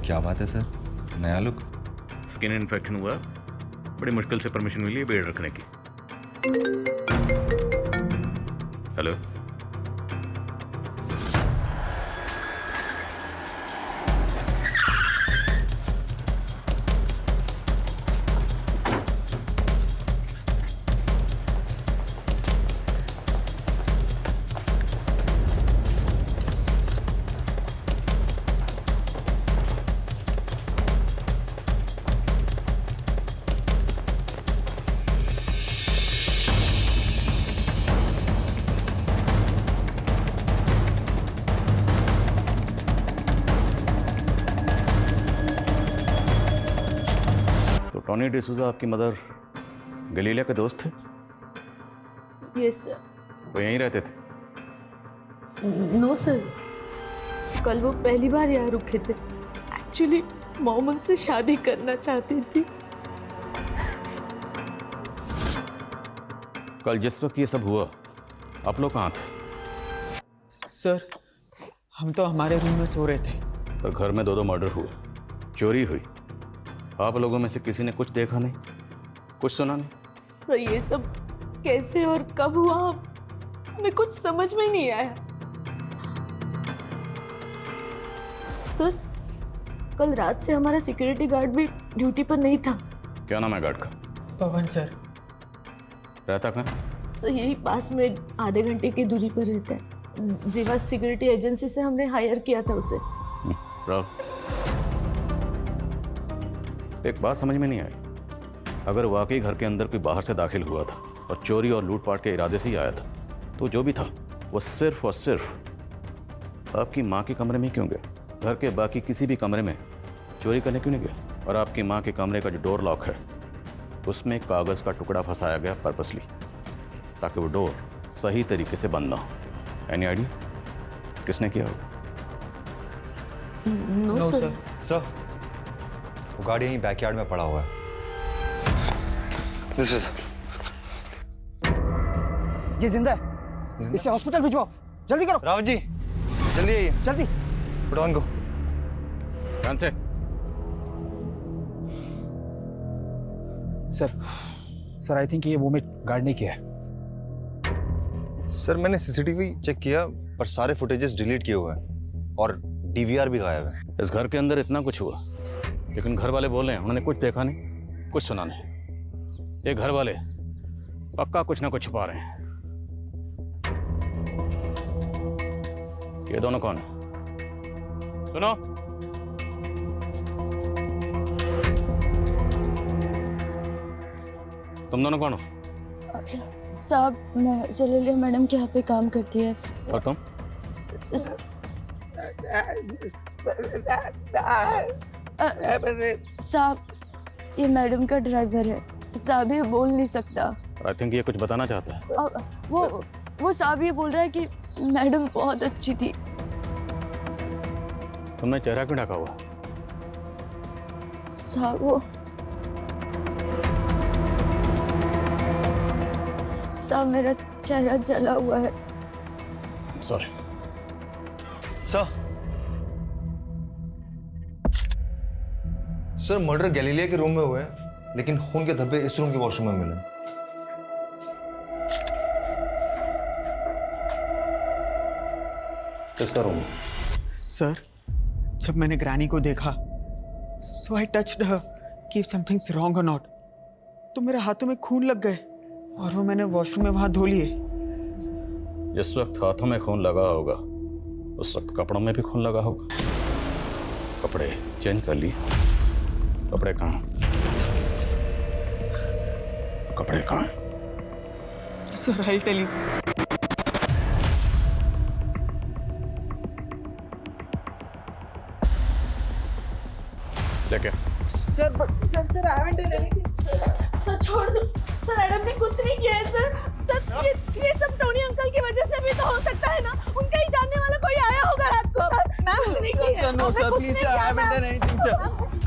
क्या बात है सर, नया लुक। स्किन इन्फेक्शन हुआ, बड़ी मुश्किल से परमिशन मिली है बेड रखने की। हेलो, तो टॉनी डिसूजा आपकी मदर गलीलिया के दोस्त थे? Yes sir. वो यहीं रहते थे? नो सर, कल वो पहली बार यहाँ रुके थे। एक्चुअली मॉम उनसे शादी करना चाहती थी। कल जिस वक्त ये सब हुआ आप लोग कहाँ थे? सर, हम तो हमारे रूम में सो रहे थे। पर घर में दो मर्डर हुए, चोरी हुई, आप लोगों में से किसी ने कुछ देखा नहीं, कुछ सुना नहीं? सर ये सब कैसे और कब हुआ हमें कुछ समझ में ही नहीं आया। सर कल रात से हमारा सिक्योरिटी गार्ड भी ड्यूटी पर नहीं था। क्या नाम है गार्ड का? पवन सर। रहता कहाँ? सर यही पास में आधे घंटे की दूरी पर रहता है। जीवा सिक्योरिटी एजेंसी से हमने हायर किया था उसे। राव, एक बात समझ में नहीं आई, अगर वाकई घर के अंदर कोई बाहर से दाखिल हुआ था और चोरी और लूटपाट के इरादे से ही आया था, तो जो भी था वो सिर्फ और सिर्फ आपकी माँ के कमरे में क्यों गया? घर के बाकी किसी भी कमरे में चोरी करने क्यों नहीं गया? और आपकी माँ के कमरे का जो डोर लॉक है उसमें एक कागज़ का टुकड़ा फंसाया गया पर्पसली, ताकि वो डोर सही तरीके से बंद ना हो। एनी आइडिया किसने किया होगा? No sir. सर, वो गाड़ी यहीं बैकयार्ड में पड़ा हुआ है। दिस इज ये जिंदा है, इसे हॉस्पिटल भिजवाओ, जल्दी करो। रावत जी, जल्दी आइए। जल्दी। Put on go. कौन से? सर आई थिंक ये वोमिट गार्ड ने किया है। सर मैंने सीसीटीवी चेक किया पर सारे फुटेजेस डिलीट किए हुए हैं और डीवीआर भी गायब है। इस घर के अंदर इतना कुछ हुआ, लेकिन घर वाले बोल रहे हैं उन्होंने कुछ देखा नहीं, कुछ सुना नहीं। ये घर वाले पक्का कुछ ना कुछ छुपा रहे हैं। ये दोनों कौन है? सुनो, तुम दोनों कौन हो? साहब, मैं जलीलिया मैडम के यहाँ पे काम करती है। और तुम? साहब, ये मैडम का ड्राइवर है। साहब ये बोल नहीं सकता। आई थिंक ये कुछ बताना चाहता है। वो साहब ये बोल रहा है कि मैडम बहुत अच्छी थी। तुमने चेहरा क्यों ढका हुआ? साहब वो साहब मेरा चेहरा जला हुआ है। सॉरी। सर मर्डर गैलीलिया के रूम में हुए हैं, लेकिन खून के धब्बे इस रूम के वॉशरूम में मिले। किसका रूम? सर, जब मैंने ग्रैनी को देखा, सो आई टच्ड हर कि समथिंग्स रॉन्ग और नॉट, तो मेरे हाथों में खून लग गए और वो मैंने वॉशरूम में वहां धो लिए। जिस वक्त हाथों में खून लगा होगा उस वक्त कपड़ों में भी खून लगा होगा। कपड़े चेंज कर लिए? कपड़े कहाँ? कपड़े कहाँ? Sir I tell you. लेके sir I haven't done anything. Sir छोड़ दो। सर एडम ने कुछ नहीं किया है सर। सर ये सब टोनी अंकल की वजह से भी तो हो सकता है ना। उनका ही जानने वाला कोई आया होगा रात को। सर कुछ नहीं किया। No sir, please sir, I haven't done anything sir.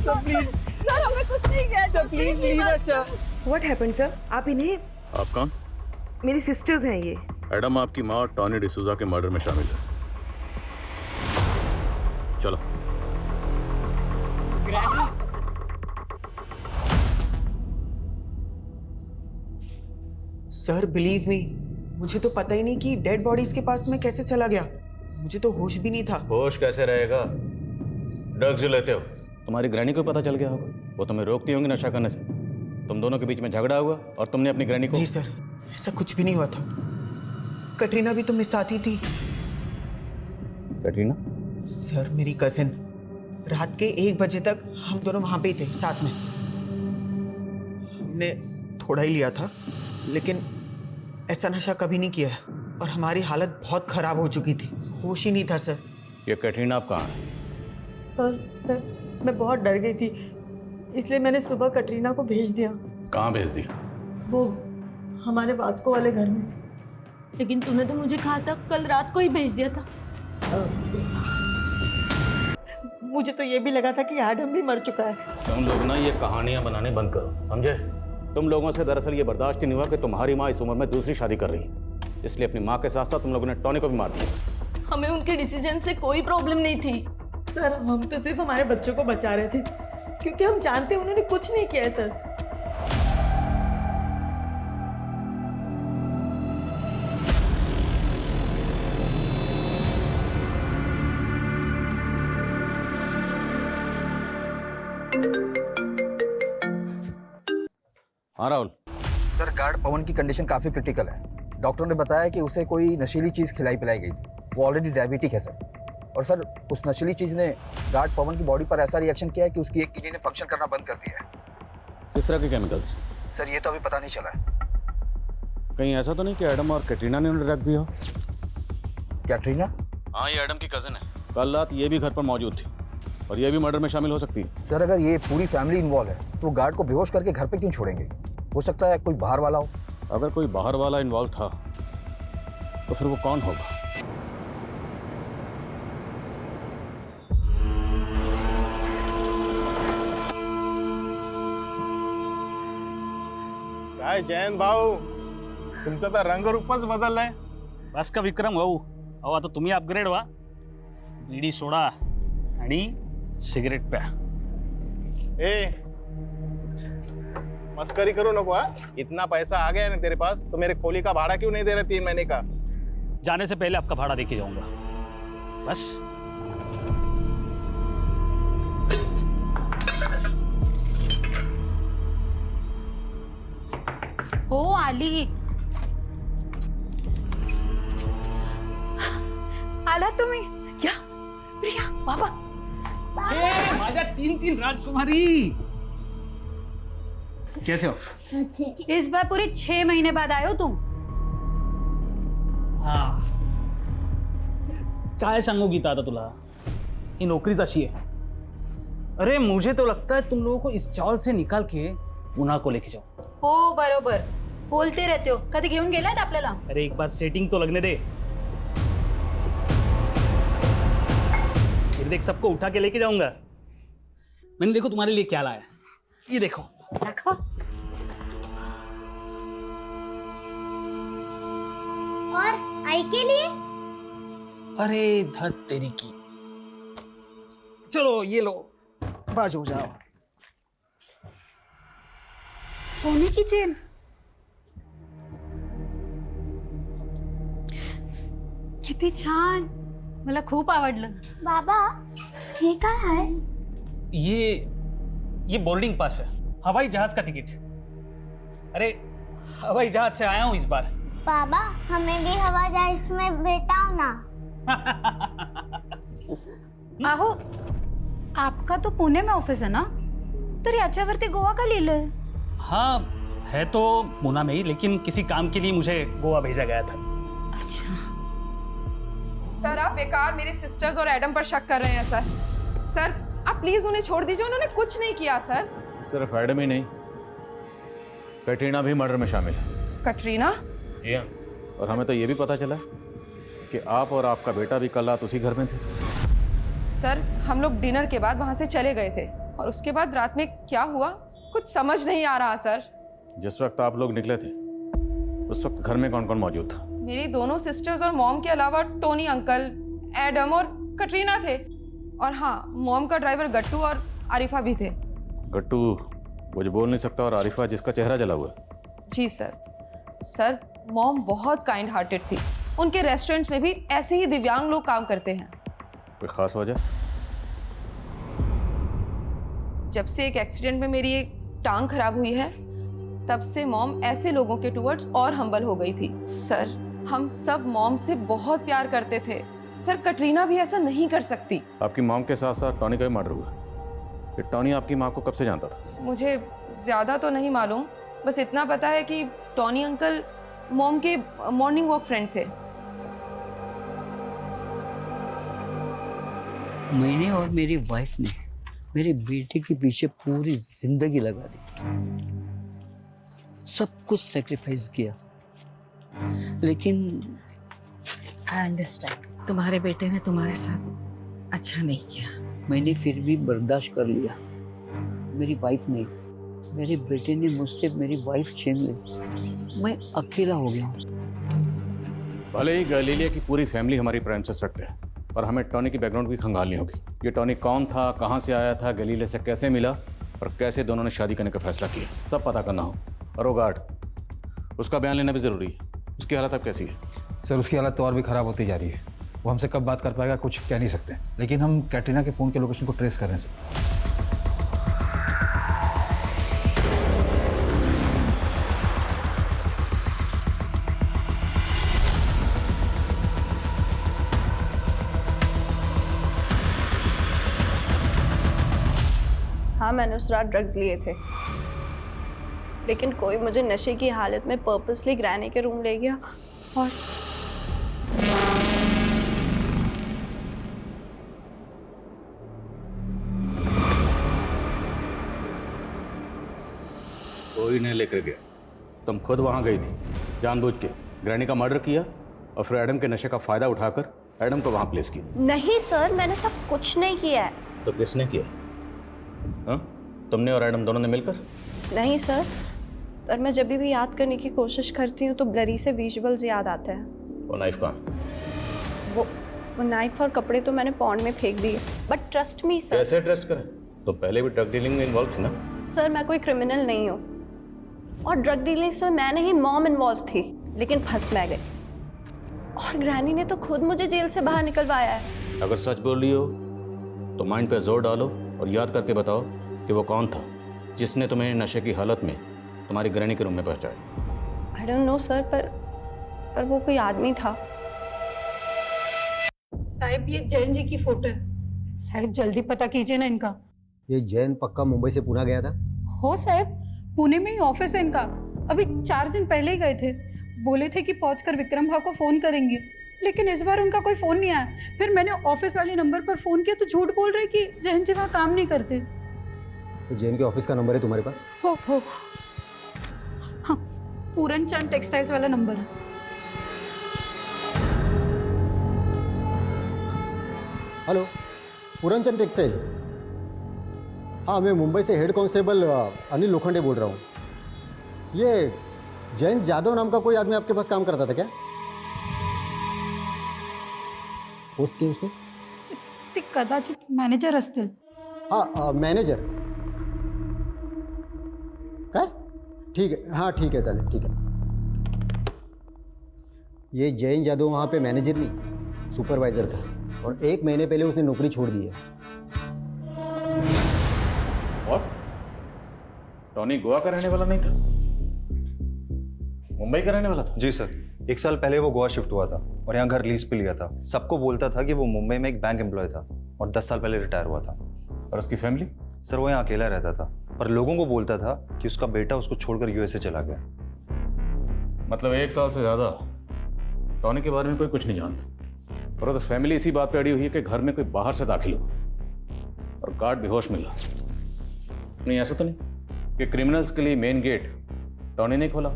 Sir please sir हमने कुछ नहीं किया। Sir, please leave us sir. What happened sir? आप इन्हें? आप कौन? मेरी सिस्टर्स हैं ये। एडम आपकी माँ टॉनी डिसूजा के मर्डर में शामिल है। चलो। सर बिलीव मी, मुझे तो पता ही नहीं कि डेड बॉडीज के पास में कैसे चला गया। मुझे तो होश भी नहीं था। होश कैसे रहेगा? ड्रग्स लेते हो। तुम्हारी ग्रैनी को पता चल गया होगा, वो तुम्हें रोकती होंगी नशा करने से। तुम दोनों के बीच में झगड़ा हुआ और तुमने अपनी ग्रैनी को। नहीं सर, ऐसा कुछ भी नहीं हुआ था। कटरीना भी तो मेरे साथ ही थी। कटरीना? सर मेरी कजिन, रात के 1 बजे तक हम दोनों वहां पे ही थे साथ में। हमने थोड़ा ही लिया था, लेकिन ऐसा नशा कभी नहीं किया है और हमारी हालत बहुत खराब हो चुकी थी। होश ही नहीं था सर। ये कटरीना आप कहाँ है? सर मैं बहुत डर गई थी, इसलिए मैंने सुबह कटरीना को भेज दिया। कहाँ भेज दिया? वो हमारे वास्को वाले घर में। लेकिन तूने तो मुझे कहा था कल रात को ही भेज दिया था। मुझे तो ये भी लगा था कि एडम भी मर चुका है। तुम लोग ना ये कहानियां बनाने बंद करो, समझे? तुम लोगों से दरअसल ये बर्दाश्त ही नहीं हुआ कि तुम्हारी माँ इस उम्र में दूसरी शादी कर रही है, इसलिए अपनी माँ के साथ साथ तुम लोगों ने टॉनी को भी मार दिया। हमें उनके डिसीजन से कोई प्रॉब्लम नहीं थी सर, हम तो सिर्फ हमारे बच्चों को बचा रहे थे, क्योंकि हम जानते हैं उन्होंने कुछ नहीं किया है सर। हाँ राहुल। सर गार्ड पवन की कंडीशन काफी क्रिटिकल है। डॉक्टर ने बताया कि उसे कोई नशीली चीज खिलाई पिलाई गई थी। वो ऑलरेडी डायबिटिक है सर। और सर उस नशीली चीज ने गार्ड पवन की बॉडी पर ऐसा रिएक्शन किया है कि उसकी एक किडनी ने फंक्शन करना बंद कर दिया है। किस तरह के केमिकल्स? सर ये तो अभी पता नहीं चला है। कहीं ऐसा तो नहीं कि एडम और कैटरीना ने उन्हें रख दिया हो? कैटरीना? हाँ, ये एडम की कजिन है। कल रात ये भी घर पर मौजूद थी और ये भी मर्डर में शामिल हो सकती है। सर अगर ये पूरी फैमिली इन्वॉल्व है तो गार्ड को बेहोश करके घर पे क्यों छोड़ेंगे? हो सकता है कोई बाहर वाला हो। अगर कोई बाहर वाला इन्वॉल्व था तो फिर वो कौन होगा? काय जयंत भाऊ, तुमचं तर रंगरूपच बदललंय. बस का विक्रम भाऊ, अहो आता तुम्ही अपग्रेड व्हा. बीडी सोडा आणि सिगरेट प्या. ए मस्करी करो नको. इतना पैसा आ गया ना तेरे पास, तो मेरे खोली का भाड़ा क्यों नहीं दे रहे 3 महीने का? जाने से पहले आपका भाड़ा देके जाऊंगा. बस. हो आली. आला तुम्ही? या प्रिया बाबा. माझ्या 3 राजकुमारी. कैसे हो? इस बार पूरे 6 महीने बाद आए हो तुम. हाँ. काय सांगू गीता आता तुला, ही नौकरीच अशी आहे. अरे मुझे तो लगता है तुम लोगों को इस चावल से निकाल के पुन्हा को लेके जाओ. हो बरोबर बोलते रहते हो. कधी घेऊन गेलात आपल्याला? अरे एक बार सेटिंग तो लगने दे. फिर देख, सबको उठा के लेके जाऊंगा. मैंने देखो तुम्हारे लिए क्या लाया. ये देखो. दाखवा. और आई के लिए? अरे धत तेरी की. चलो ये लो, बाजू हो जाओ. सोने की चेन. किती छान. मला खूप आवडलं. बाबा हे काय आहे? ये बोर्डिंग पास है, हवाई जहाज का टिकट. अरे हवाई जहाज से आया हूं इस बार. बाबा हमें भी हवा जहाज में बैठाओ ना. आहो आपका तो पुणे में ऑफिस है ना, तर याच्यावरती गोवा का लिहिलंय? हाँ है तो पूना में ही, लेकिन किसी काम के लिए मुझे गोवा भेजा गया था. अच्छा. सर आप बेकार मेरे सिस्टर्स और एडम पर शक कर रहे हैं सर. सर आप प्लीज उन्हें छोड़ दीजिए, उन्होंने कुछ नहीं किया सर. सिर्फ एडम ही नहीं, कैटरीना भी मर्डर में शामिल है. कटरीना? जी हाँ. और हमें तो ये भी पता चला कि आप और आपका बेटा भी कल रात उसी घर में थे. सर हम लोग डिनर के बाद वहां से चले गए थे और उसके बाद रात में क्या हुआ कुछ समझ नहीं आ रहा सर. जिस वक्त आप लोग निकले थे उस वक्त घर में कौन कौन मौजूद था? मेरी दोनों सिस्टर्स और मॉम के अलावा टोनी अंकल, एडम और कटरीना थे. और हाँ, मॉम का ड्राइवर गट्टू और आरिफा भी थे। गट्टू वो जो बोल नहीं सकता और आरिफा जिसका चेहरा जला हुआ है। जी सर। सर मॉम बहुत काइंड हार्टेड थी। उनके रेस्टोरेंट्स में भी ऐसे ही दिव्यांग लोग काम करते हैं। कोई खास वजह? जब से एक एक्सीडेंट में मेरी एक टांग खराब हुई है तब से मॉम ऐसे लोगों के टुवर्ड्स और हम्बल हो गई थी। सर हम सब मॉम से बहुत प्यार करते थे। सर कटरीना भी ऐसा नहीं कर सकती। आपकी मॉम के साथ साथ टॉनी का भी मर्डर हुआ। ये टॉनी आपकी माँ को कब से जानता था? मुझे ज़्यादा तो नहीं मालूम, बस इतना पता है कि टॉनी अंकल मॉम के मॉर्निंग वॉक फ्रेंड थे। मैंने और मेरी वाइफ ने मेरे बेटे के पीछे पूरी जिंदगी लगा दी, सब कुछ सेक्रीफाइस किया, लेकिन आई अंडरस्टैंड, तुम्हारे बेटे ने तुम्हारे साथ अच्छा नहीं किया। मैंने फिर भी बर्दाश्त कर लिया। मेरी वाइफ ने, मेरे बेटे ने मुझसे मेरी वाइफ छीन ली। मैं अकेला हो गया हूँ। भले ही गैलीलिया की पूरी फैमिली हमारी प्राइम से रखते हैं, पर हमें टॉनी की बैकग्राउंड की खंगालनी होगी। ये टॉनी कौन था, कहाँ से आया था, गैलीलिया से कैसे मिला और कैसे दोनों ने शादी करने का फैसला किया, सब पता करना हो। और वो गार्ड, उसका बयान लेना भी ज़रूरी है। उसकी हालत अब कैसी है? सर उसकी हालत तो और भी ख़राब होती जा रही है। वो हमसे कब बात कर पाएगा कुछ कह नहीं सकते, लेकिन हम कैटरीना के फ़ोन के लोकेशन को ट्रेस कर रहे हैं सर। हाँ मैंने उस रात ड्रग्स लिए थे, लेकिन कोई मुझे नशे की हालत में पर्पसली ग्रैनी के रूम ले गया और कोई नहीं लेकर गया, तुम खुद वहां गई थी जानबूझ के, ग्रैनी का मर्डर किया और फिर एडम के नशे का फायदा उठाकर एडम को वहां प्लेस किया। नहीं सर, मैंने सब कुछ नहीं किया है। तो किसने किया? हाँ, तुमने और एडम दोनों ने मिलकर? नहीं सर, पर मैं जब भी याद करने की कोशिश करती हूँ तो ब्लरी से विजुअल्स याद आते हैं। वो नाइफ कहाँ? वो नाइफ और कपड़े तो मैंने पॉन्ड में फेंक दिए। But trust me sir. कैसे ट्रस्ट करें? तो पहले भी ड्रग डीलिंग में इन्वॉल्व थी ना? सर मैं कोई क्रिमिनल नहीं हूँ, और ड्रग डीलिंग्स में मैं नहीं मॉम इन्वॉल्व थी, लेकिन फंस मैं गई और ग्रैनी ने तो खुद मुझे जेल से बाहर निकलवाया है। अगर सच बोल रही हो तो माइंड पे जोर डालो और याद करके बताओ कि वो कौन था जिसने तुम्हें नशे की हालत में तुम्हारी ग्रैनी के रूम में पहुंचाया। आई डोंट नो सर, पर वो कोई आदमी था। साहिब ये जैन जी की फोटो है। साहिब जल्दी पता कीजिए ना इनका। ये जैन पक्का मुंबई से पुणे गया था? हो साहिब, पुणे में ही ऑफिस है इनका। अभी 4 दिन पहले ही गए थे, बोले थे कि पहुंचकर विक्रम भाव को फोन करेंगे, लेकिन इस बार उनका कोई फोन नहीं आया। फिर मैंने ऑफिस वाले नंबर पर फोन किया तो झूठ बोल रहे कि जैन जी वहाँ काम नहीं करते। तो जैन के ऑफिस का नंबर है तुम्हारे पास? हो हाँ, पूरन चंद टेक्सटाइल्स वाला नंबर है। Hello, Puran Chand textile. हाँ, मैं मुंबई से हेड कांस्टेबल अनिल लोखंडे बोल रहा हूँ। ये जैन जादव नाम का कोई आदमी आपके पास काम करता था क्या? पोस्ट की उसने? ते कदाचित मॅनेजर असतील। हाँ, मॅनेजर काय? ठीक है, हाँ ठीक है, चालेल, ठीक है। ये जैन जादव वहाँ पे मैनेजर नहीं, सुपरवाइजर था, और 1 महीने पहले उसने नौकरी छोड़ दी है। और टॉनी गोवा का रहने वाला नहीं था, मुंबई का रहने वाला था? जी सर, 1 साल पहले वो गोवा शिफ्ट हुआ था और यहाँ घर लीज पे लिया था। सबको बोलता था कि वो मुंबई में एक बैंक एम्प्लॉय था और 10 साल पहले रिटायर हुआ था। और उसकी फैमिली? सर वो यहाँ अकेला रहता था, पर लोगों को बोलता था कि उसका बेटा उसको छोड़कर यूएसए चला गया। मतलब 1 साल से ज़्यादा टॉनी के बारे में कोई कुछ नहीं जानता, और तो फैमिली इसी बात पे अड़ी हुई है कि घर में कोई बाहर से दाखिल हो और गार्ड बेहोश मिला। नहीं, ऐसा तो नहीं कि क्रिमिनल्स के लिए मेन गेट टॉनी ने खोला?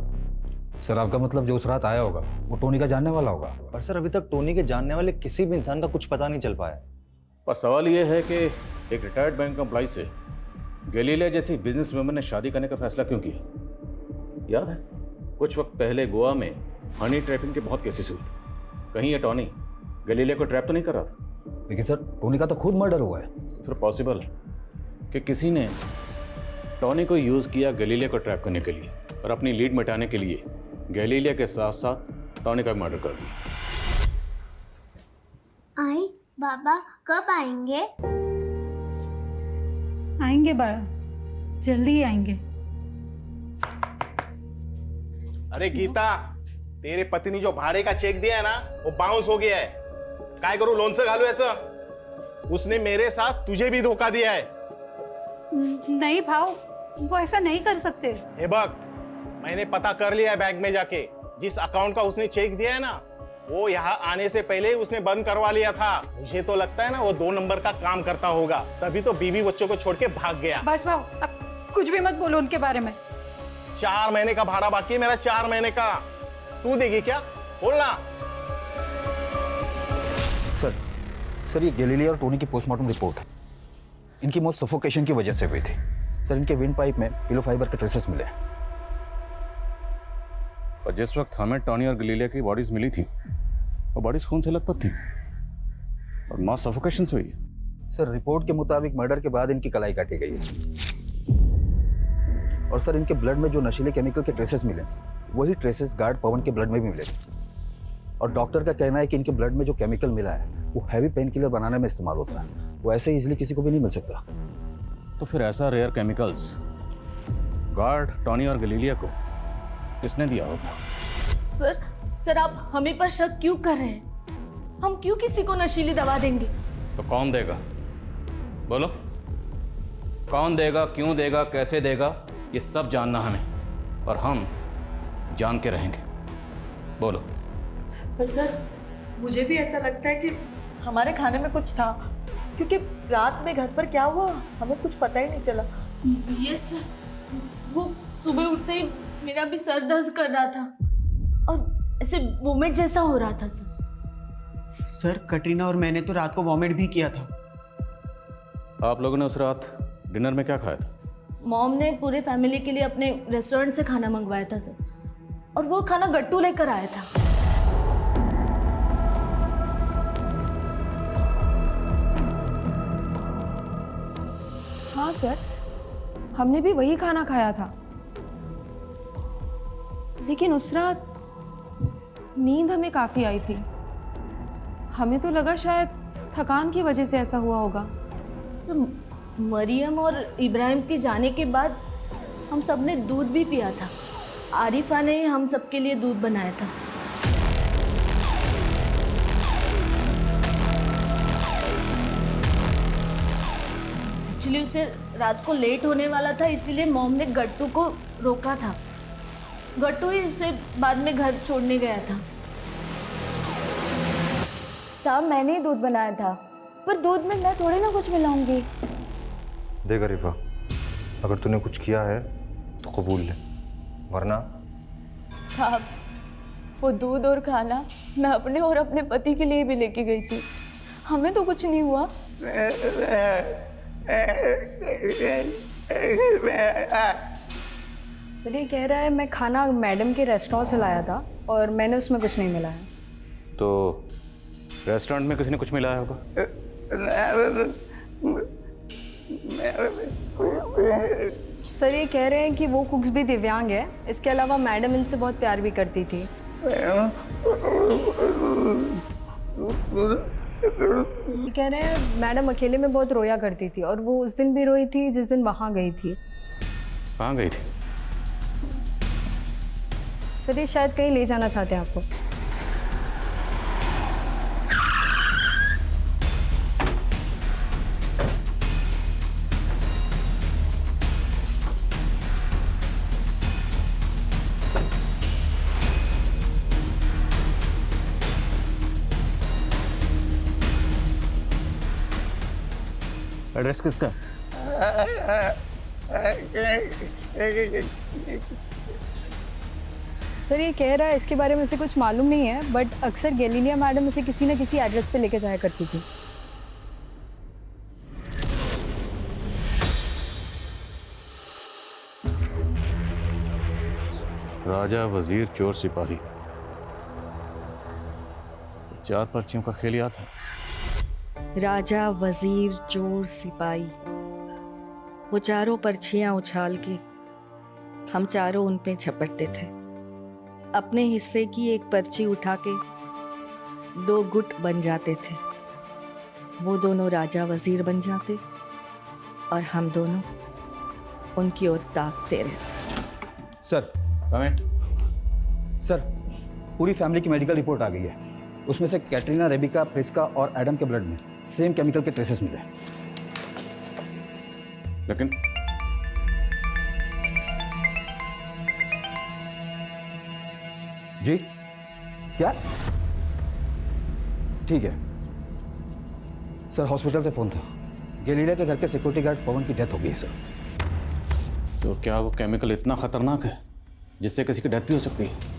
सर आपका मतलब जो उस रात आया होगा वो टोनी का जानने वाला होगा? पर सर अभी तक टोनी के जानने वाले किसी भी इंसान का कुछ पता नहीं चल पाया। पर सवाल यह है कि एक रिटायर्ड बैंक एम्प्लॉय से गैलीलिया जैसी बिजनेस वुमन ने शादी करने का फैसला क्यों किया? याद है कुछ वक्त पहले गोवा में हनी ट्रैपिंग के बहुत केसेस हुए, कहीं ये टॉनी गैलीलिया को ट्रैप तो नहीं कर रहा था? लेकिन सर टोनी का तो खुद मर्डर हुआ है। फिर पॉसिबल कि किसी ने टॉनी को यूज़ किया गैलीलिया को ट्रैप करने के लिए और अपनी लीड मिटाने के लिए गैलीलिया के साथ साथ टॉनी का मर्डर कर दिया। आई बाबा कब आएंगे? आएंगे बाळा, जल्दी ही आएंगे। अरे गीता, तेरे पति ने जो भाड़े का चेक दिया है ना वो बाउंस हो गया है। काय करू, लोणचं घालू याचं? उसने मेरे साथ तुझे भी धोखा दिया है। नहीं भाव, वो ऐसा नहीं कर सकते। हे बघ, मैंने पता कर लिया है बैंक में जाके, जिस अकाउंट का उसने चेक दिया है ना वो यहाँ आने से पहले ही उसने बंद करवा लिया था। मुझे तो लगता है ना वो 2 नंबर का काम करता होगा, तभी तो बीवी बच्चों को छोड़ के भाग गया। बस भाव, अब कुछ भी मत बोलो उनके बारे में। 4 महीने का भाड़ा बाकी है मेरा, 4 महीने का। तू देगी क्या? बोलना। सर ये गैलीलिया और टोनी की पोस्टमार्टम रिपोर्ट है। इनकी मौत सफोकेशन की वजह से हुई थी। सर इनके विंड पाइप में पिलो फाइबर के ट्रेसेस मिले। और जिस वक्त हमें टॉनी और गैलीलिया की बॉडीज मिली थी वो बॉडीज खून से लथपथ थी और मौत सफोकेशन से हुई है। सर रिपोर्ट के मुताबिक मर्डर के बाद इनकी कलाई काटी गई है। और सर इनके ब्लड में जो नशीले केमिकल के ट्रेसेस मिले वही ट्रेसेस गार्ड पवन के ब्लड में भी मिले। और डॉक्टर का कहना है कि इनके ब्लड में जो केमिकल मिला है वो हैवी पेन किलर बनाने में इस्तेमाल होता है। वो ऐसे इजीली किसी को भी नहीं मिल सकता। तो फिर ऐसा रेयर केमिकल्स गार्ड टॉनी और गैलीलिया को किसने दिया होगा? सर आप हमें पर शक क्यों कर रहे हैं? हम क्यों किसी को नशीली दवा देंगे? तो कौन देगा? बोलो, कौन देगा, क्यों देगा, कैसे देगा, ये सब जानना हमें, और हम जान के रहेंगे। बोलो। पर सर मुझे भी ऐसा लगता है कि हमारे खाने में कुछ था, क्योंकि रात में घर पर क्या हुआ हमें कुछ पता ही नहीं चला। ये सर, वो सुबह उठते ही मेरा भी सर दर्द कर रहा था और ऐसे वोमिट जैसा हो रहा था। सर कटरीना और मैंने तो रात को वॉमिट भी किया था। आप लोगों ने उस रात डिनर में क्या खाया था? मॉम ने पूरे फैमिली के लिए अपने रेस्टोरेंट से खाना मंगवाया था सर, और वो खाना गट्टू लेकर आया था। हाँ सर, हमने भी वही खाना खाया था, लेकिन उस रात नींद हमें काफ़ी आई थी। हमें तो लगा शायद थकान की वजह से ऐसा हुआ होगा। सर मरियम और इब्राहिम के जाने के बाद हम सब ने दूध भी पिया था। आरिफा ने हम सबके लिए दूध बनाया था। एक्चुअली उसे रात को लेट होने वाला था, इसीलिए मॉम ने गट्टू को रोका था। गट्टू ही उसे बाद में घर छोड़ने गया था। साहब मैंने ही दूध बनाया था, पर दूध में मैं थोड़ी ना कुछ मिलाऊंगी। देख अरीफा, अगर तूने कुछ किया है तो कबूल ले, वरना। साहब वो दूध और खाना मैं अपने और अपने पति के लिए भी लेके गई थी, हमें तो कुछ नहीं हुआ। सर ये कह रहा है मैं खाना मैडम के रेस्टोरेंट से लाया था और मैंने उसमें कुछ नहीं मिलाया। तो रेस्टोरेंट में किसी ने कुछ मिलाया होगा? सर ये कह रहे हैं कि वो कुक्स भी दिव्यांग है, इसके अलावा मैडम इनसे बहुत प्यार भी करती थी। ये कह रहे हैं मैडम अकेले में बहुत रोया करती थी, और वो उस दिन भी रोई थी जिस दिन वहाँ गई थी। कहाँ गई थी? सर ये शायद कहीं ले जाना चाहते हैं आपको। एड्रेस किसका? सर ये कह रहा है इसके बारे में इसे कुछ मालूम नहीं है, बट अक्सर गैलीलिया मैडम इसे किसी न किसी एड्रेस पे लेके जाया करती थी। राजा, वजीर, चोर, सिपाही, 4 पर्चियों का खेल याद है? राजा, वजीर, चोर, सिपाही, वो चारों पर्चियां उछाल के हम चारों उन पे झपटते थे। अपने हिस्से की एक पर्ची उठा के 2 गुट बन जाते थे। वो दोनों राजा वजीर बन जाते और हम दोनों उनकी ओर ताकते रहते। सर सर, पूरी फैमिली की मेडिकल रिपोर्ट आ गई है। उसमें से कैटरीना, रेबिका, प्रिस्का और एडम के ब्लड में सेम केमिकल के ट्रेसेस मिले। लेकिन जी क्या? ठीक है सर, हॉस्पिटल से फोन था। गैलीलिया के घर के सिक्योरिटी गार्ड पवन की डेथ हो गई है सर। तो क्या वो केमिकल इतना खतरनाक है जिससे किसी की डेथ भी हो सकती है?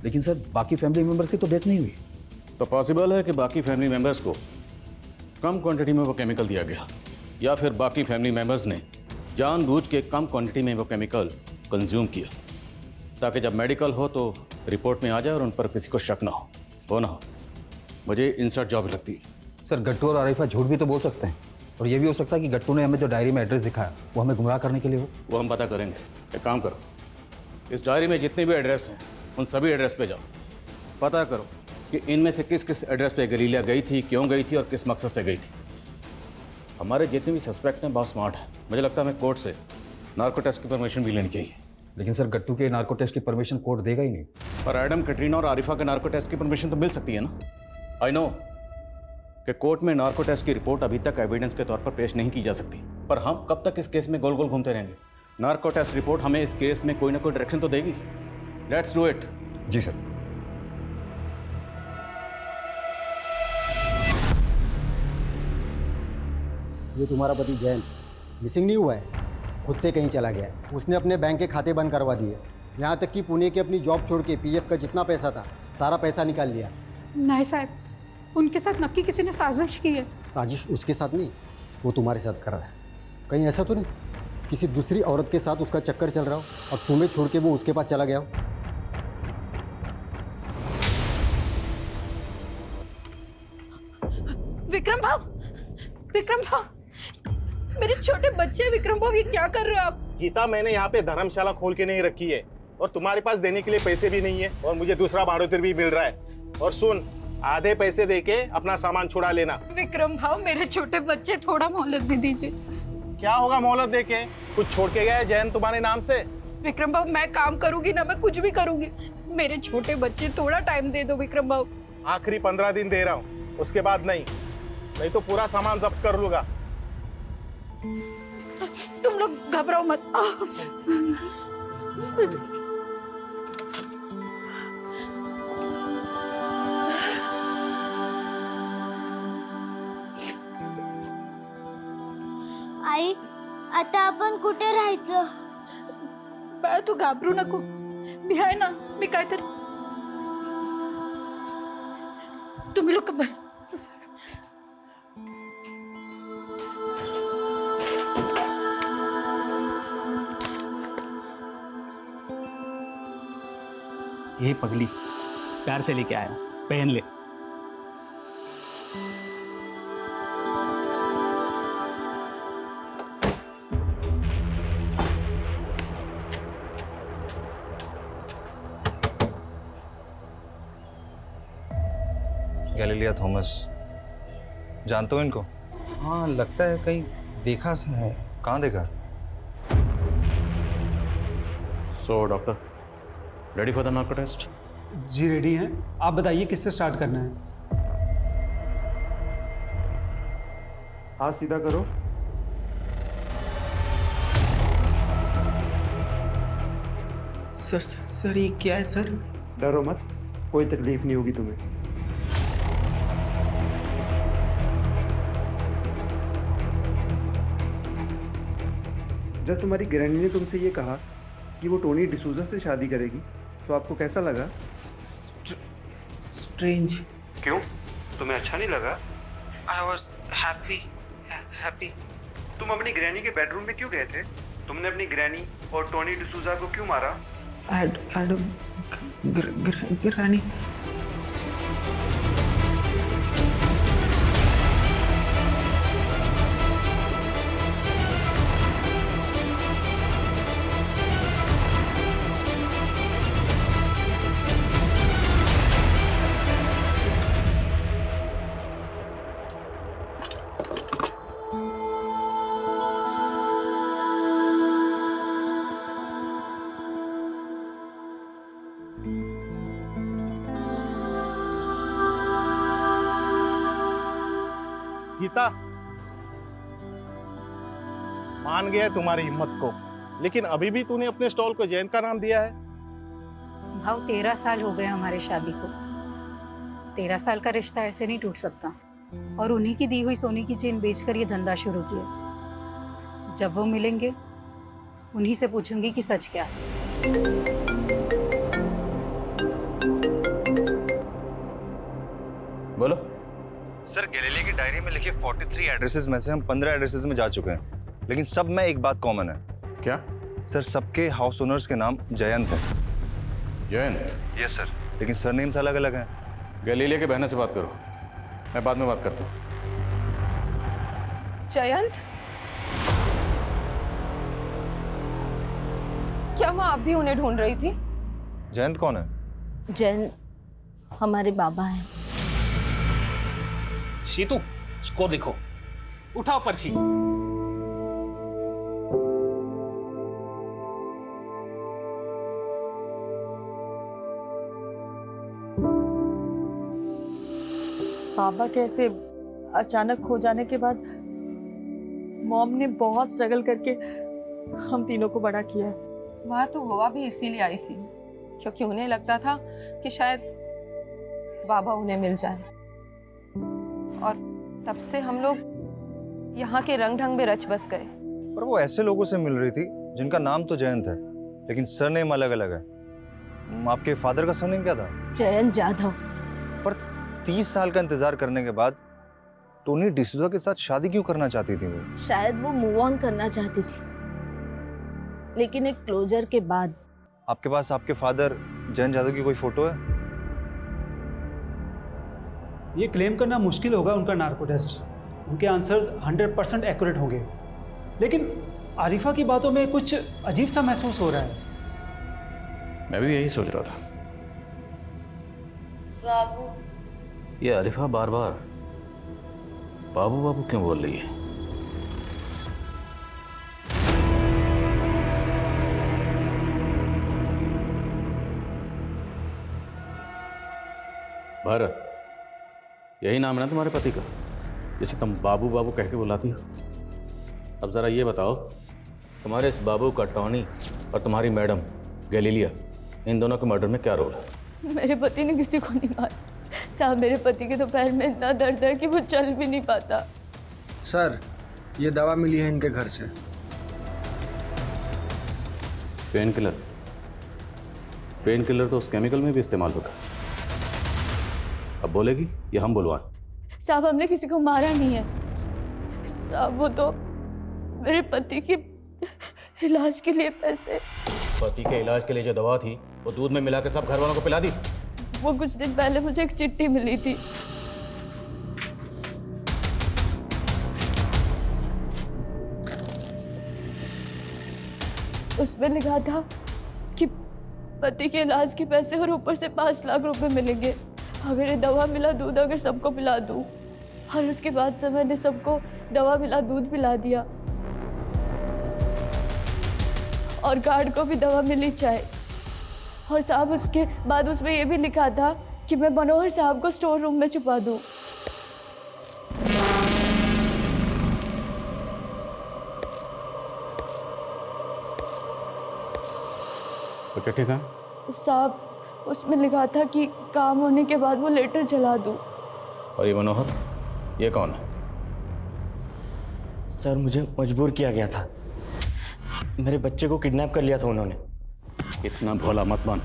लेकिन सर, बाकी फैमिली मेंबर्स की तो डेथ नहीं हुई। तो पॉसिबल है कि बाकी फैमिली मेंबर्स को कम क्वांटिटी में वो केमिकल दिया गया, या फिर बाकी फैमिली मेंबर्स ने जानबूझ के कम क्वांटिटी में वो केमिकल कंज्यूम किया, ताकि जब मेडिकल हो तो रिपोर्ट में आ जाए और उन पर किसी को शक ना हो ना हो। मुझे इंसर्ट जॉब लगती है। सर, गट्टू और आरिफा झूठ भी तो बोल सकते हैं, और ये भी हो सकता है कि गट्टू ने हमें जो डायरी में एड्रेस दिखाया वो हमें गुमराह करने के लिए हो। वो हम पता करेंगे। एक काम करो, इस डायरी में जितने भी एड्रेस हैं उन सभी एड्रेस पे जाओ, पता करो कि इनमें से किस किस एड्रेस पे गैलीलिया गई थी, क्यों गई थी और किस मकसद से गई थी। हमारे जितने भी सस्पेक्ट हैं बहुत स्मार्ट हैं। मुझे लगता है हमें कोर्ट से नार्को टेस्ट की परमिशन भी लेनी चाहिए। लेकिन सर, गट्टू के नार्को टेस्ट की परमिशन कोर्ट देगा ही नहीं। पर एडम, कैटरीना और आरिफा के नार्को टेस्ट की परमिशन तो मिल सकती है ना। आई नो कि कोर्ट में नार्को टेस्ट की रिपोर्ट अभी तक एविडेंस के तौर पर पेश नहीं की जा सकती, पर हम कब तक इस केस में गोल गोल घूमते रहेंगे? नार्को टेस्ट रिपोर्ट हमें इस केस में कोई ना कोई डायरेक्शन तो देगी। Let's do it. जी सर। ये तुम्हारा पति जैन मिसिंग नहीं हुआ है, खुद से कहीं चला गया है। उसने अपने बैंक के खाते बंद करवा दिए, यहाँ तक कि पुणे की अपनी जॉब छोड़ के पीएफ का जितना पैसा था सारा पैसा निकाल लिया। नहीं साहब, उनके साथ नक्की किसी ने साजिश की है। साजिश उसके साथ नहीं, वो तुम्हारे साथ कर रहा है। कहीं ऐसा तो नहीं किसी दूसरी औरत के साथ उसका चक्कर चल रहा हो और तुम्हें छोड़ के वो उसके पास चला गया हो? विक्रम भाव, विक्रम भाव, मेरे छोटे बच्चे विक्रम भाव, ये क्या कर रहे हो आप? गीता, मैंने यहाँ पे धर्मशाला खोल के नहीं रखी है और तुम्हारे पास देने के लिए पैसे भी नहीं है और मुझे दूसरा बाड़ोतिर भी मिल रहा है। और सुन, आधे पैसे देके अपना सामान छुड़ा लेना। विक्रम भाव, मेरे छोटे बच्चे, थोड़ा मोहलत दे दीजिए। क्या होगा मोहलत देके? कुछ छोड़ के गया है जैन तुम्हारे नाम से? विक्रम भाव, मैं काम करूंगी ना, मैं कुछ भी करूंगी। मेरे छोटे बच्चे, थोड़ा टाइम दे दो विक्रम भाव। आखिरी 15 दिन दे रहा हूँ, उसके बाद नहीं तो पूरा सामान जब्त कर लूंगा। तुम लोग घबराओ मत। आई, आता आपण कुठे राहायचं? बाळा, तू घाबरू नको, मी आहे ना, मी काहीतरी। तुम्ही लोक बस। ये पगली प्यार से लेके आया, पहन ले। गैलीलिया थॉमस, जानते हो इनको? हाँ, लगता है कहीं देखा सा है। कहाँ देखा? So doctor, ready for the narco test? जी रेडी हैं। आप बताइए किससे स्टार्ट करना है? हाथ सीधा करो। सर ये क्या है सर? डरो मत, कोई तकलीफ नहीं होगी तुम्हें। जब तुम्हारी ग्रैनी ने तुमसे ये कहा कि वो टोनी डिसूजा से शादी करेगी तो आपको कैसा लगा? स्ट्रेंज। क्यों, तुम्हें अच्छा नहीं लगा? I was happy. तुम अपनी ग्रैनी के बेडरूम में क्यों गए थे? तुमने अपनी ग्रैनी और टोनी डिसूजा को क्यों मारा? ग्रैनी। गीता, मान गया तुम्हारी हिम्मत को, लेकिन अभी भी तूने अपने स्टॉल को जयंत का नाम दिया है। भाव 13 साल हो गए हमारे शादी को। 13 साल का रिश्ता ऐसे नहीं टूट सकता। और उन्हीं की दी हुई सोने की चेन बेचकर ये धंधा शुरू किया। जब वो मिलेंगे उन्हीं से पूछूंगी कि सच क्या है। बोलो। सर, गैलीलिया की डायरी में लिखे 43 एड्रेसेस में से हम 15 एड्रेसेस में जा चुके हैं, लेकिन सब में एक बात कॉमन है। क्या? सर, सबके हाउस ओनर्स के नाम जयंत है। जयंत? यस सर, लेकिन सरनेम्स अलग अलग हैं। गैलीलिया के बहनों से बात करो, मैं बाद में बात करता हूँ। जयंत, क्या माँ आप भी उन्हें ढूंढ रही थी? जयंत कौन है? जयंत हमारे बाबा हैं। शीतू, स्कोर लिखो, उठाओ पर्ची। पापा कैसे अचानक खो जाने के बाद मॉम ने बहुत स्ट्रगल करके हम तीनों को बड़ा किया है। वहाँ तो गोवा भी इसीलिए आई थी, क्योंकि उन्हें लगता था कि शायद बाबा उन्हें मिल जाए। और तब से हम लोग यहाँ के रंग ढंग में रच बस गए। पर वो ऐसे लोगों से मिल रही थी जिनका नाम तो जयंत है, लेकिन सरनेम अलग अलग है। आपके फादर का सरनेम क्या था? जयंत जाधव। पर 30 साल का इंतजार करने के बाद टोनी डिसूजा के साथ शादी क्यों करना चाहती थी वो? शायद वो मूव ऑन करना चाहती थी, लेकिन एक क्लोजर के बाद। आपके पास आपके फादर जयंत जाधव की कोई फोटो है? ये क्लेम करना मुश्किल होगा उनका नार्को टेस्ट। उनके आंसर्स 100% एक्यूरेट होंगे, लेकिन आरिफा की बातों में कुछ अजीब सा महसूस हो रहा है। मैं भी यही सोच रहा था। बाबू। ये आरिफा बार बार बाबू बाबू क्यों बोल रही है? भारत, यही नाम है ना तुम्हारे पति का, जिसे तुम बाबू बाबू कह के बुलाती हो? अब जरा ये बताओ, तुम्हारे इस बाबू का टॉनी और तुम्हारी मैडम गैलीलिया, इन दोनों के मर्डर में क्या रोल है? मेरे पति ने किसी को नहीं मारा साहब। मेरे पति के तो पैर में इतना दर्द है कि वो चल भी नहीं पाता। सर, ये दवा मिली है इनके घर से। Pain killer? पेन किलर तो उस केमिकल में भी इस्तेमाल होता है। अब बोलेगी या हम बुलवाएं? साहब, हमने किसी को मारा नहीं है साहब। वो तो मेरे पति के इलाज के लिए पैसे। पति के इलाज के लिए जो दवा थी वो दूध में मिला के सब घर वालों को पिला दी? वो कुछ दिन पहले मुझे एक चिट्ठी मिली थी। उसमें लिखा था कि पति के इलाज के पैसे और ऊपर से 5 लाख रुपए मिलेंगे अगर ये दवा मिला दूध अगर सबको पिला दूं। और उसके बाद से मैंने सबको दवा मिला दूध पिला दिया, और गार्ड को भी दवा मिली चाय। और साहब, उसके बाद उसमें ये भी लिखा था कि मैं मनोहर साहब को स्टोर रूम में छुपा दूं। तो क्या ठीक है साहब, उसमें लिखा था कि काम होने के बाद वो लेटर जला दूं। और ये मनोहर, ये कौन है? सर, मुझे मजबूर किया गया था। मेरे बच्चे को किडनैप कर लिया था उन्होंने। इतना भोला मत बन,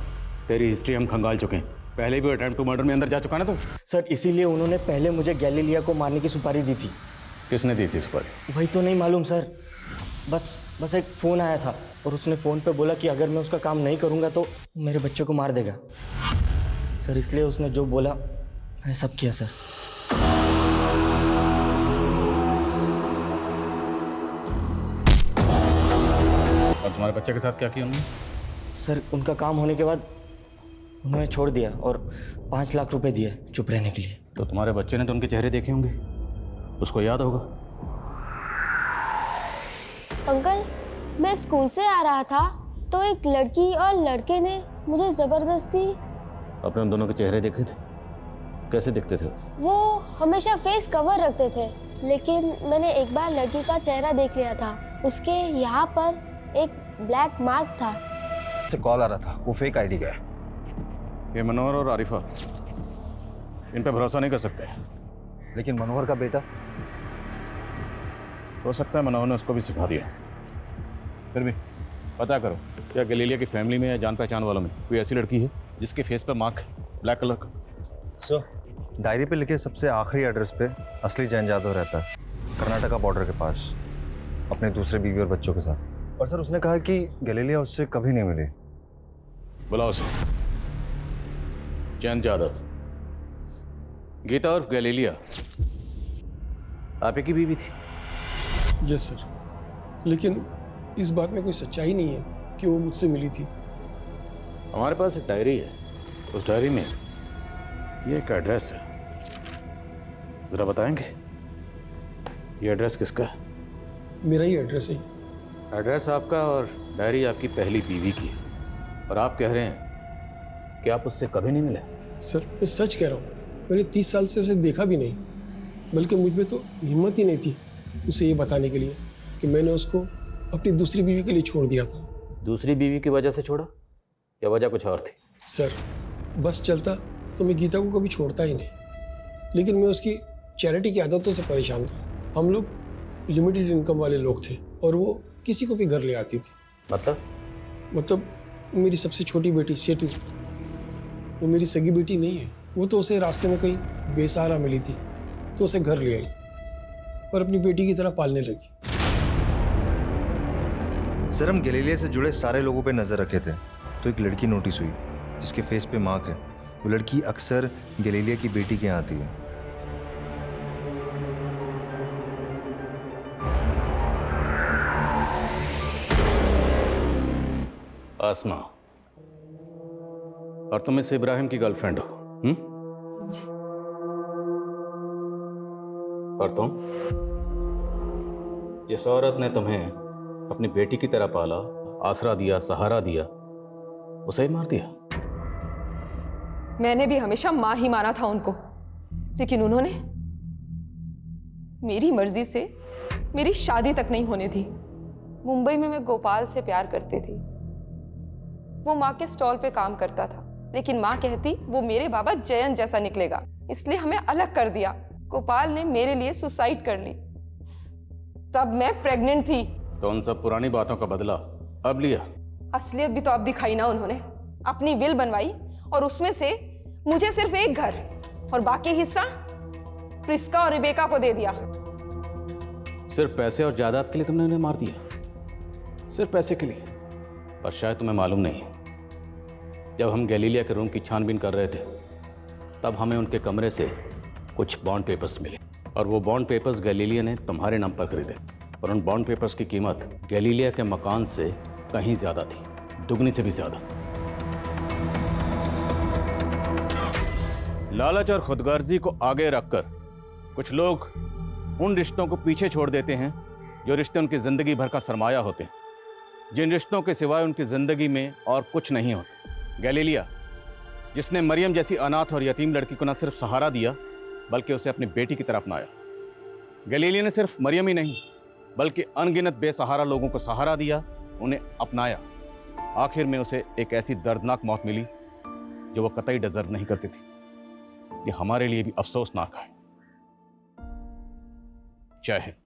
तेरी हिस्ट्री हम खंगाल चुके हैं। पहले भी अटेम्प्ट टू मर्डर में अंदर जा चुका ना तू? सर, इसीलिए उन्होंने पहले मुझे गैलीलिया को मारने की सुपारी दी थी। किसने दी थी सुपारी? वही तो नहीं मालूम सर। बस एक फ़ोन आया था और उसने फ़ोन पे बोला कि अगर मैं उसका काम नहीं करूँगा तो मेरे बच्चे को मार देगा। सर, इसलिए उसने जो बोला मैंने सब किया सर। और तुम्हारे बच्चे के साथ क्या किया उन्होंने? सर, उनका काम होने के बाद उन्होंने छोड़ दिया और 5 लाख रुपए दिए चुप रहने के लिए। तो तुम्हारे बच्चे ने तो उनके चेहरे देखे होंगे, उसको याद होगा। अंकल, मैं स्कूल से आ रहा था तो एक लड़की और लड़के ने मुझे जबरदस्ती। आपने उन दोनों के चेहरे देखे थे? कैसे दिखते थे? वो हमेशा फेस कवर रखते थे लेकिन मैंने एक बार लड़की का चेहरा देख लिया था। उसके यहाँ पर एक ब्लैक मार्क था। से कॉल आ रहा था, वो फेक आईडी का है। ये मनोहर और आरिफा, इन पे भरोसा नहीं कर सकते। लेकिन मनोहर का बेटा, हो सकता है मनोहर ने उसको भी सिखा दिया। फिर भी पता करो, क्या गैलीलिया की फैमिली में या जान पहचान वालों में कोई ऐसी लड़की है जिसके फेस पे मार्क है ब्लैक कलर का? सर, डायरी पे लिखे सबसे आखिरी एड्रेस पे असली जैन जादव रहता है, कर्नाटका बॉर्डर के पास, अपने दूसरे बीवी और बच्चों के साथ। और सर उसने कहा कि गैलीलिया उससे कभी नहीं मिली। बुलाओ उसे। जैन जादव, गीता और गैलीलिया आप ही की बीवी थी? यस सर, लेकिन इस बात में कोई सच्चाई नहीं है कि वो मुझसे मिली थी। हमारे पास एक डायरी है, उस डायरी में ये एक एड्रेस है, जरा बताएंगे ये एड्रेस किसका है? मेरा ही एड्रेस है। एड्रेस आपका और डायरी आपकी पहली बीवी की है, और आप कह रहे हैं कि आप उससे कभी नहीं मिले? सर मैं सच कह रहा हूँ, मैंने 30 साल से उसे देखा भी नहीं, बल्कि मुझ में तो हिम्मत ही नहीं थी उसे ये बताने के लिए कि मैंने उसको अपनी दूसरी बीवी के लिए छोड़ दिया था। दूसरी बीवी की वजह से छोड़ा या वजह कुछ और थी? सर बस चलता तो मैं गीता को कभी छोड़ता ही नहीं, लेकिन मैं उसकी चैरिटी की आदतों से परेशान था। हम लोग लिमिटेड इनकम वाले लोग थे और वो किसी को भी घर ले आती थी। मतलब मेरी सबसे छोटी बेटी सेतु, वो मेरी सगी बेटी नहीं है, वो तो उसे रास्ते में कहीं बेसहारा मिली थी तो उसे घर ले आई और अपनी बेटी की तरह पालने लगी। सर हम गैलीलिया से जुड़े सारे लोगों पे नजर रखे थे, तो एक लड़की नोटिस हुई जिसके फेस पे मार्क है। वो लड़की अक्सर गैलीलिया की बेटी के यहाँ आती है। आसमा, और तुम इस इब्राहिम की गर्लफ्रेंड हो? और तुम, जिस औरत ने तुम्हें अपनी बेटी की तरह पाला, आसरा दिया, सहारा दिया, उसे ही मार दिया? मैंने भी हमेशा माँ ही माना था उनको, लेकिन उन्होंने मेरी मर्जी से मेरी शादी तक नहीं होने दी। मुंबई में मैं गोपाल से प्यार करती थी। वो माँ के स्टॉल पे काम करता था, लेकिन माँ कहती वो मेरे बाबा जयंत जैसा निकलेगा, इसलिए हमें अलग कर दिया। गोपाल ने मेरे लिए सुसाइड कर ली, तब मैं प्रेग्नेंट थी। तो उन सब पुरानी बातों का बदला अब लिया? असलियत भी तो अब दिखाई ना उन्होंने। अपनी विल बनवाई और उसमें से मुझे सिर्फ एक घर और बाकी हिस्सा प्रिस्का और रिबेका को दे दिया। सिर्फ पैसे और जायदाद के लिए तुमने उन्हें मार दिया? सिर्फ पैसे के लिए? और शायद तुम्हें मालूम नहीं, जब हम गैलीलिया के रूम की छानबीन कर रहे थे तब हमें उनके कमरे से कुछ बॉन्ड पेपर्स मिले, और वो बॉन्ड पेपर्स गैलीलिया ने तुम्हारे नाम पर खरीदे, और उन बॉन्ड पेपर्स की कीमत गैलीलिया के मकान से कहीं ज्यादा थी, दुगनी से भी ज्यादा। लालच और खुदगर्जी को आगे रखकर कुछ लोग उन रिश्तों को पीछे छोड़ देते हैं जो रिश्ते उनकी जिंदगी भर का सरमाया होते हैं, जिन रिश्तों के सिवाय उनकी जिंदगी में और कुछ नहीं होता। गैलीलिया, जिसने मरियम जैसी अनाथ और यतीम लड़की को न सिर्फ सहारा दिया बल्कि उसे अपनी बेटी की तरह अपनाया। गैलीलिया ने सिर्फ मरियम ही नहीं बल्कि अनगिनत बेसहारा लोगों को सहारा दिया, उन्हें अपनाया। आखिर में उसे एक ऐसी दर्दनाक मौत मिली जो वो कतई डिजर्व नहीं करती थी। ये हमारे लिए भी अफसोसनाक है। जय हिंद।